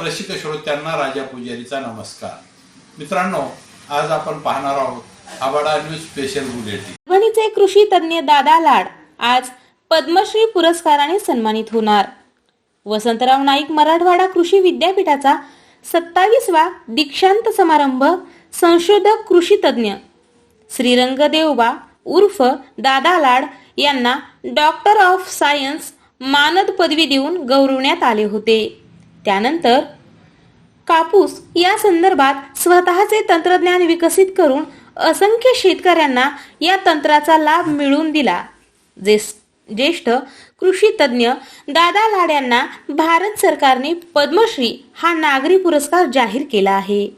रसिक श्रोत्यांना राजा पुजारीचा नमस्कार. मित्रांनो, आज आपण पाहणार आहोत आबाडा न्यूज स्पेशल बुलेटिन. परभणीचे कृषी तज्ञ दादा लाड आज पद्मश्री पुरस्काराने सन्मानित होणार. वसंतराव नाईक मराठवाडा कृषी विद्यापीठाचा 27वा दीक्षांत समारंभ संशोधक कृषी तज्ञ श्रीरंग देवबा उर्फ दादा लाड यांना डॉक्टर ऑफ सायन्स मानद पदवी देऊन गौरवण्यात आले होते. त्यानंतर कापूस या संदर्भात स्वतःचे तंत्रज्ञान विकसित करून असंख्य शेतकऱ्यांना या तंत्राचा लाभ मिळवून दिला. ज्येष्ठ कृषी तज्ञ दादा लाड यांना भारत सरकारने पद्मश्री हा नागरी पुरस्कार जाहीर केला आहे.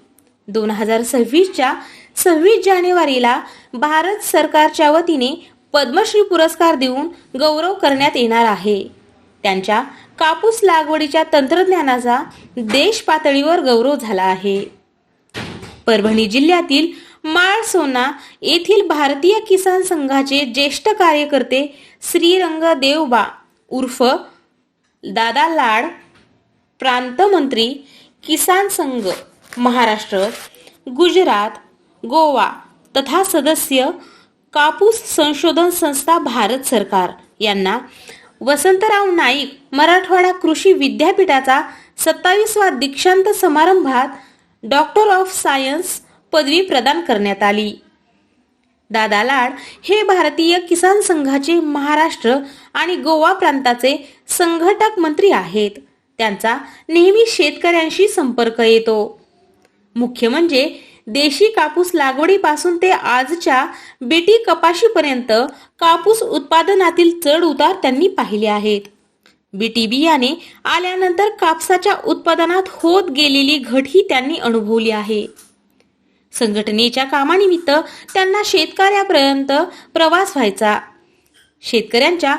2026च्या 26 जानेवारीला भारत सरकारच्या वतीने पद्मश्री पुरस्कार देऊन गौरव करण्यात येणार आहे. त्यांच्या कापूस लागवडीच्या तंत्रज्ञानाचा देश पातळीवर गौरव झाला आहे. परभणी जिल्ह्यातील माळसोना येथील भारतीय किसान संघाचे ज्येष्ठ कार्यकर्ते श्रीरंग देवबा उर्फ दादा लाड, प्रांत मंत्री, किसान संघ महाराष्ट्र, गुजरात, गोवा तथा सदस्य कापूस संशोधन संस्था भारत सरकार यांना वसंतराव नाईक मराठवाडा कृषी विद्यापीठाचा 27वा दीक्षांत समारंभात डॉक्टर ऑफ सायन्स पदवी प्रदान करण्यात आली. दादा लाड हे भारतीय किसान संघाचे महाराष्ट्र आणि गोवा प्रांताचे संघटक मंत्री आहेत. त्यांचा नेहमी शेतकऱ्यांशी संपर्क येतो. मुख्य म्हणजे देशी कापूस लागवडीपासून ते आजच्या बीटी कपाशीपर्यंत कापूस उत्पादनातील चढ उतार त्यांनी पाहिले आहेत. बीटी बियाणे आल्यानंतर कापसाच्या उत्पादनात होत गेलेली घटही त्यांनी अनुभवली आहे. संघटनेच्या कामानिमित्त त्यांना शेतकऱ्यापर्यंत प्रवास व्हायचा. शेतकऱ्यांच्या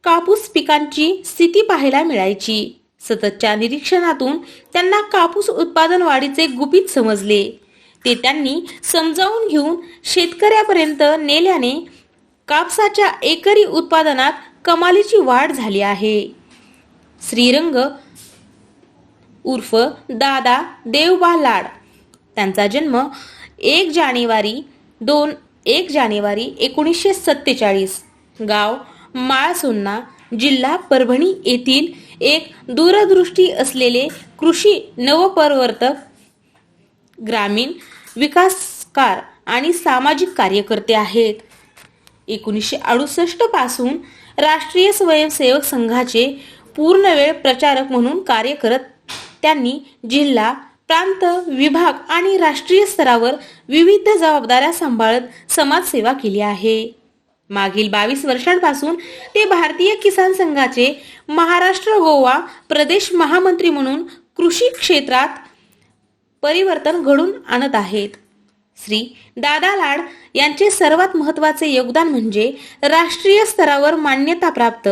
कापूस पिकांची स्थिती पाहायला मिळायची. सततच्या निरीक्षणातून त्यांना कापूस उत्पादन वाढीचे गुपित समजले. ते त्यांनी समजावून घेऊन शेतकऱ्यापर्यंत नेल्याने कापसाच्या एकरी उत्पादनात कमालीची वाढ झाली आहे. श्रीरंग उर्फ दादा देवबा लाड, त्यांचा जन्म 1 जानेवारी 1947, गाव माळसोना, जिल्हा परभणी येथील एक दूरदृष्टी असलेले कृषी नवपरिवर्तक, ग्रामीण विकासकार आणि सामाजिक कार्यकर्ते आहेत. 1968 पासून राष्ट्रीय स्वयंसेवक संघाचे पूर्णवेळ प्रचारक म्हणून कार्य करत त्यांनी जिल्हा, प्रांत, विभाग आणि राष्ट्रीय स्तरावर विविध जबाबदाऱ्या सांभाळत समाजसेवा केली आहे. मागील 22 वर्षांपासून ते भारतीय किसान संघाचे महाराष्ट्र गोवा प्रदेश महामंत्री म्हणून कृषी क्षेत्रात परिवर्तन घडून आणत आहेत. श्री दादा लाड यांचे सर्वात महत्त्वाचे योगदान म्हणजे राष्ट्रीय स्तरावर मान्यताप्राप्त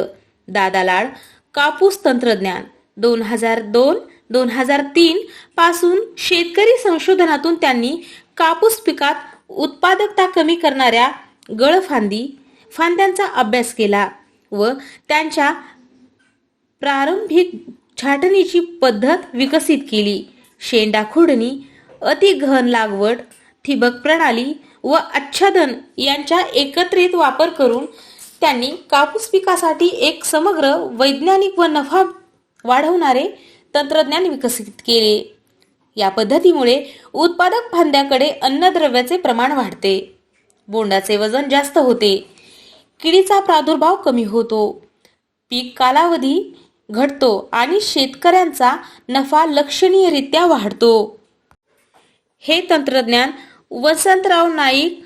दादा लाड कापूस तंत्रज्ञान 2002-2003 पासून शेतकरी संशोधनातून त्यांनी कापूस पिकात उत्पादकता कमी करणाऱ्या फांद्यांचा अभ्यास केला व त्यांच्या प्रारंभिक छाटणीची पद्धत विकसित केली. शेंडा खुडणी, अतिगहन लागवड, ठिबक प्रणाली व आच्छादन यांचा एकत्रित वापर करून त्यांनी कापूस पिकासाठी एक समग्र वैज्ञानिक व नफा वाढवणारे तंत्रज्ञान विकसित केले. या पद्धतीमुळे उत्पादक फांद्याकडे अन्नद्रव्याचे प्रमाण वाढते, बोंडाचे वजन जास्त होते, किडीचा प्रादुर्भाव कमी होतो, पीक कालावधी घटतो आणि शेतकऱ्यांचा नफा लक्षणीयरित्या वाढतो. हे तंत्रज्ञान वसंतराव नाईक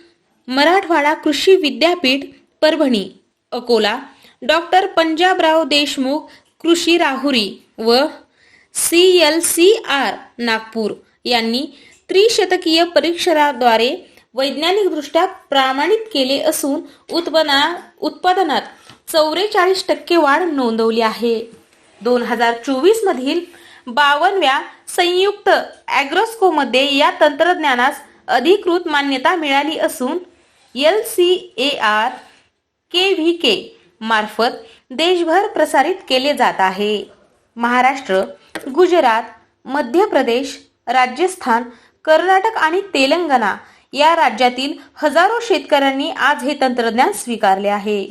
मराठवाडा कृषी विद्यापीठ परभणी, अकोला, डॉक्टर पंजाबराव देशमुख कृषी राहुरी व CLCR नागपूर यांनी त्रिशतकीय परीक्षणाद्वारे वैज्ञानिकदृष्ट्या प्रमाणित केले असून उत्पादनात 44% वाढ नोंदवली आहे. 2024 मधील 52व्या संयुक्त ॲग्रोस्कोमध्ये या तंत्रज्ञानास अधिकृत मान्यता मिळाली असून LCAR KVK मार्फत देशभर प्रसारित केले जात आहे. महाराष्ट्र, गुजरात, मध्य प्रदेश, राजस्थान, कर्नाटक आणि तेलंगणा या राज्यातील हजारो शेतकऱ्यांनी आज हे तंत्रज्ञान स्वीकारले आहे.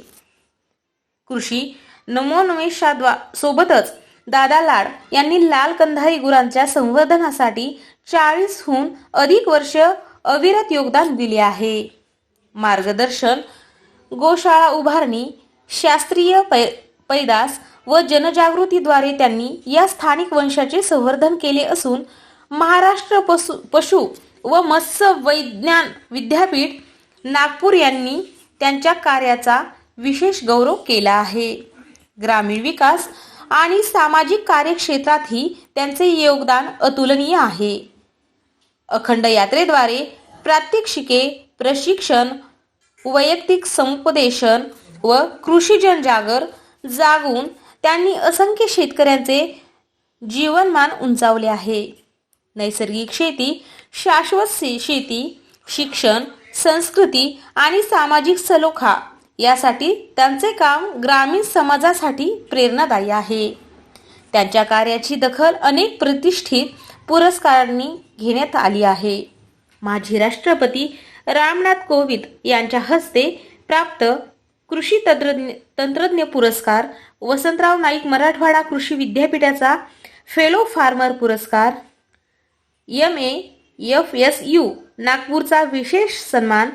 कृषी नवोन्मेषासोबतच दादा लाड यांनी लाल कंधारी गुरांच्या संवर्धनासाठी 40हून अधिक वर्ष अविरत योगदान दिले आहे. मार्गदर्शन, गोशाळा उभारणी, शास्त्रीय पैदास व जनजागृतीद्वारे त्यांनी या स्थानिक वंशाचे संवर्धन केले असून महाराष्ट्र पशु व मत्स्य विज्ञान विद्यापीठ नागपूर यांनी त्यांच्या कार्याचा विशेष गौरव केला आहे. ग्रामीण विकास आणि सामाजिक कार्यक्षेत्रातही त्यांचे योगदान अतुलनीय आहे. अखंड यात्रेद्वारे प्रात्यक्षिके, प्रशिक्षण, वैयक्तिक समुपदेशन व कृषी जनजागर जागून त्यांनी असंख्य शेतकऱ्यांचे जीवनमान उंचावले आहे. नैसर्गिक शेती, शाश्वत शेती, शिक्षण, संस्कृती आणि सामाजिक सलोखा यासाठी त्यांचे काम ग्रामीण समाजासाठी प्रेरणादायी आहे. त्यांच्या कार्याची दखल अनेक प्रतिष्ठित पुरस्कारांनी घेण्यात आली आहे. माजी राष्ट्रपती रामनाथ कोविंद यांच्या हस्ते प्राप्त कृषी तंत्रज्ञ पुरस्कार, वसंतराव नाईक मराठवाडा कृषी विद्यापीठाचा फेलो फार्मर पुरस्कार, MAFSU नागपूरचा विशेष सन्मान,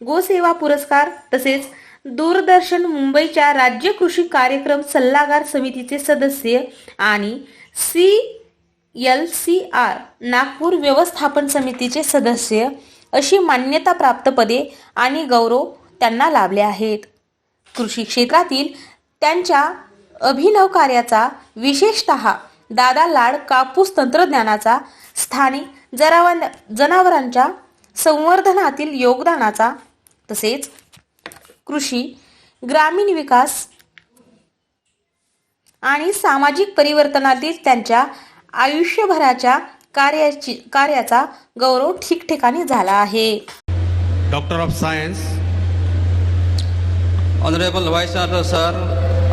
गोसेवा पुरस्कार तसेच दूरदर्शन मुंबईच्या राज्य कृषी कार्यक्रम सल्लागार समितीचे सदस्य आणि CLCR नागपूर व्यवस्थापन समितीचे सदस्य अशी मान्यताप्राप्त पदे आणि गौरव त्यांना लाभले आहेत. कृषी क्षेत्रातील त्यांच्या अभिनव कार्याचा, विशेषतः दादा लाड कापूस तंत्रज्ञानाचा, स्थानिक जनावरांच्या संवर्धनातील योगदानाचा तसेच कृषी, ग्रामीण विकास आणि सामाजिक परिवर्तनातील त्यांच्या आयुष्यभराच्या कार्याचा गौरव ठिकठिकाणी झाला आहे. Doctor of Science, Honorable Vice Chancellor Sir,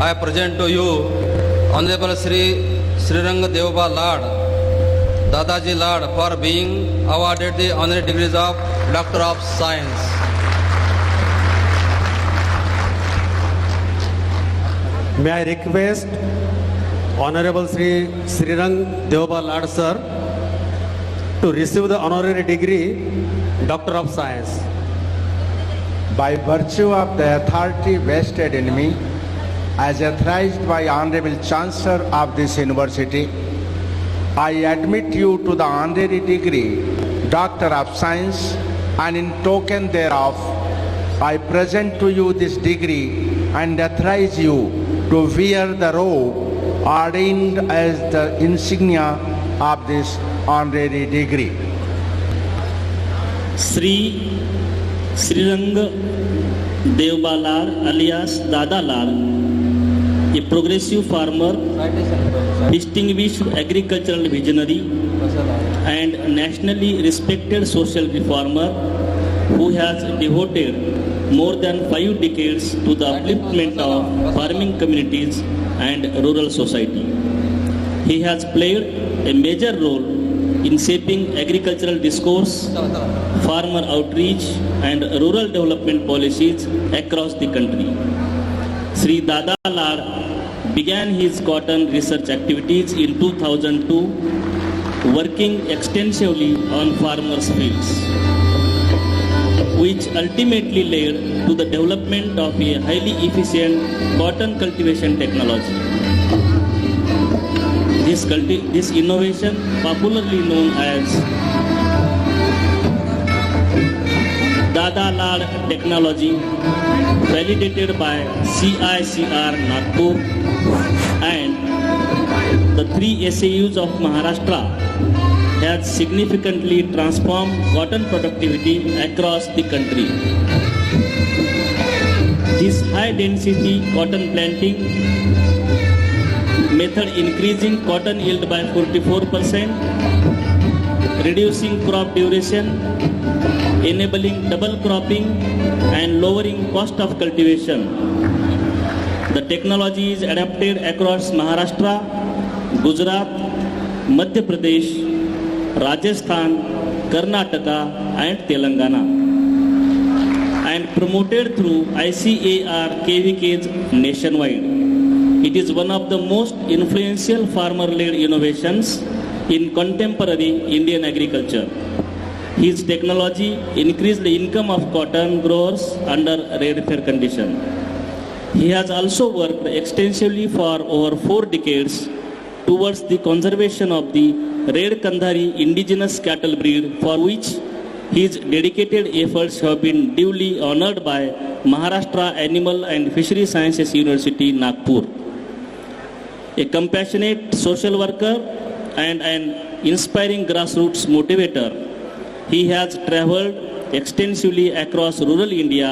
I present to you Honorable Sri Srirang Devba Lad, Dadaji Lad, for being awarded the honorary degrees of Doctor of Science. May I request Honorable Sri Srirang Devba Lad Sir to receive the honorary degree Doctor of Science. By virtue of the authority vested in me as authorized by Honorable Chancellor of this University, I admit you to the honorary degree Doctor of Science, and in token thereof I present to you this degree and authorize you to wear the robe ordained as the insignia of this honorary degree. Shri Shrirang Deuba Lad alias Dada Lad, a progressive farmer, distinguished agricultural visionary and nationally respected social reformer who has devoted more than 5 decades to the upliftment of farming communities and rural society. He has played a major role in shaping agricultural discourse, farmer outreach and rural development policies across the country. Sri Dada Lad began his cotton research activities in 2002, working extensively on farmers' fields, which ultimately led to the development of a highly efficient cotton cultivation technology. This innovation, popularly known as Dada Lad technology, validated by CICR Nagpur and the 3 SAUs of Maharashtra, has significantly transformed cotton productivity across the country. This high density cotton planting method increasing cotton yield by 44%, reducing crop duration, enabling double cropping and lowering cost of cultivation. The technology is adapted across Maharashtra, Gujarat, Madhya Pradesh, Rajasthan, Karnataka and Telangana, and promoted through ICAR KVKs nationwide. It is one of the most influential farmer-led innovations in contemporary Indian agriculture. His technology increased the income of cotton growers under rarefied conditions. He has also worked extensively for over 4 decades towards the conservation of the Red Kandhari indigenous cattle breed, for which his dedicated efforts have been duly honored by Maharashtra Animal and Fishery Sciences University, Nagpur. A compassionate social worker and an inspiring grassroots motivator, he has traveled extensively across rural India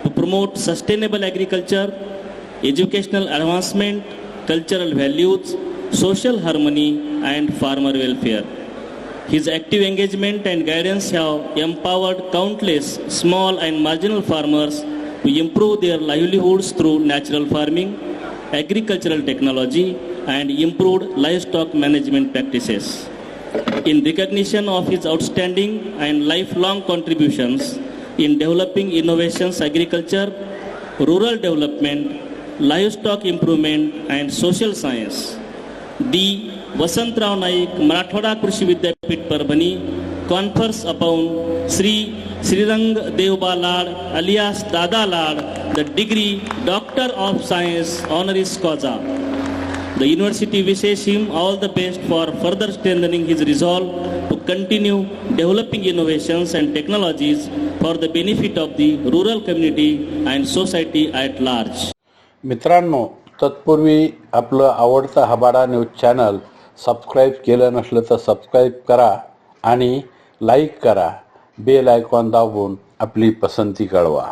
to promote sustainable agriculture, educational advancement, cultural values, social harmony, and farmer welfare. His active engagement and guidance have empowered countless small and marginal farmers to improve their livelihoods through natural farming, agricultural technology, and improved livestock management practices. In recognition of his outstanding and lifelong contributions in developing innovations, agriculture, rural development, livestock improvement, and social science, the Vasantrao Naik Marathwada Krishi Vidyapit Parbhani confers upon Sri Srirang Devba Lad alias Dada Lad the degree Doctor of Science honoris causa. The university wishes him all the best for further strengthening his resolve to continue developing innovations and technologies for the benefit of the rural community and society at large. मित्रांनो, तत्पूर्वी आपलं आवडतं हबाडा news channel subscribe केलं नसलं तर subscribe करा आणि like करा. बेल आयकॉन दाबून आपली पसंती कळवा.